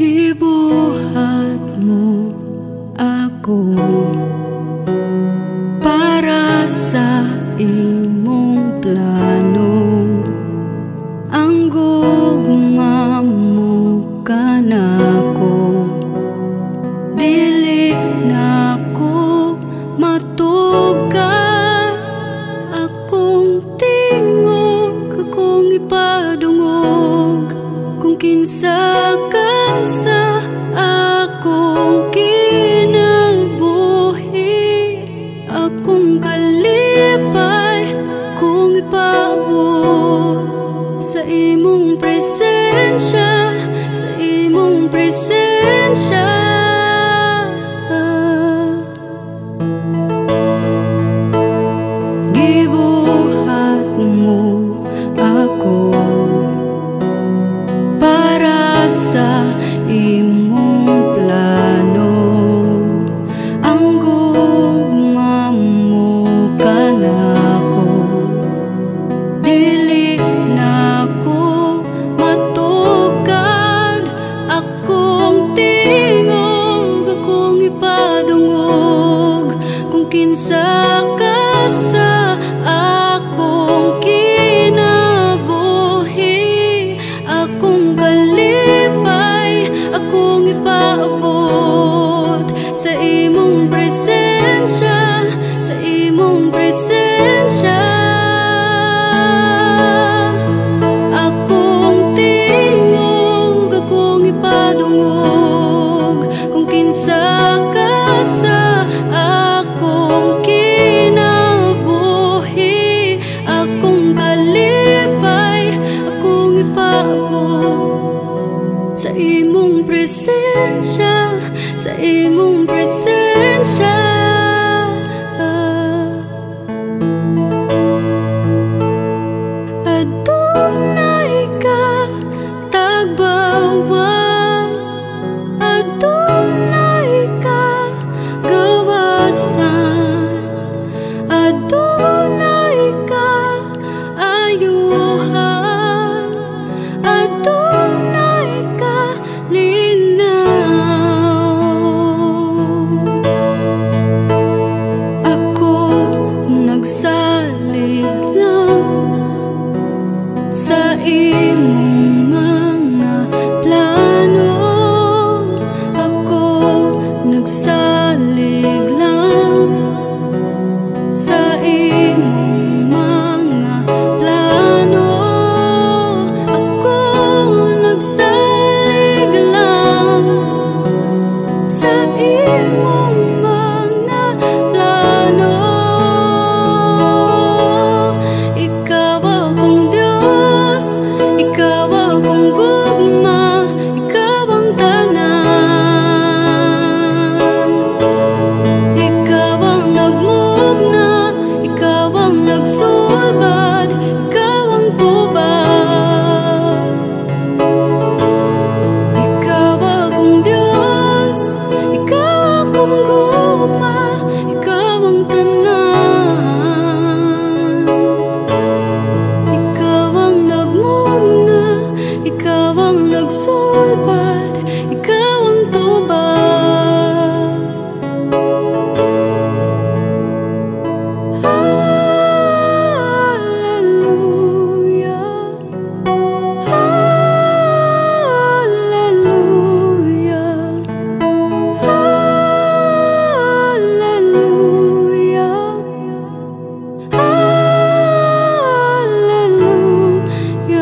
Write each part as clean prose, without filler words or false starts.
Gibuhat mo ako para sa imong plano. Ang gugma mo kanako, dili na ko matugan. Akong tingog, akong ipadungog kung kinsa ka sa akong kinabuhi. Akong kalipay kung ipaabot sa imong presensya, sa imong presensya. Gibuhat mo ako para sa imong plano. Ang gugma mo kanako, dili na ko matugan. Akong tingog, akong ipadungog kung kinsa ka sa akong kinabuhi. Akong kalipay, akong ipaabot sa imong presensya, sa imong presensya. Akong tingog, akong ipadungog kung kinsa ka sa akong kinabuhi. Akong kalipay, akong ipaabot sa imong presensya, sa imong presensya. Adunay ka tagbawan, adunay ka gawasan, adunay ka ayuhan, adunay ka ako nagsalig lang sa imong mga plano. Ako nagsalig lang sa imong mga plano. Ako nagsalig lang sa imong mga plano. Ikaw akong Diyos, ikaw akong gugma, ikaw ang tanan. Ikaw ang nagmugna, ikaw ang nagsulbad, ikaw ang tubag. Ikaw akong Diyos, ikaw akong gugma, ikaw ang tanan. Ikaw ang nagmugna, ikaw ang nagsulbad, ikaw ang tubag. Hallelujah, hallelujah, hallelujah, hallelujah.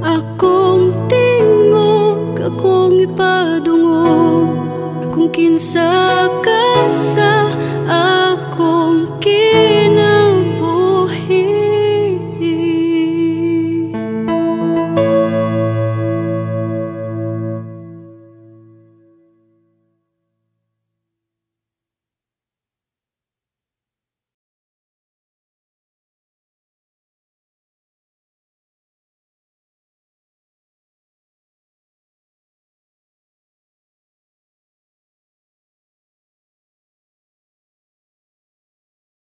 Akong tingog, akong ipadungog kung kinsa ka sa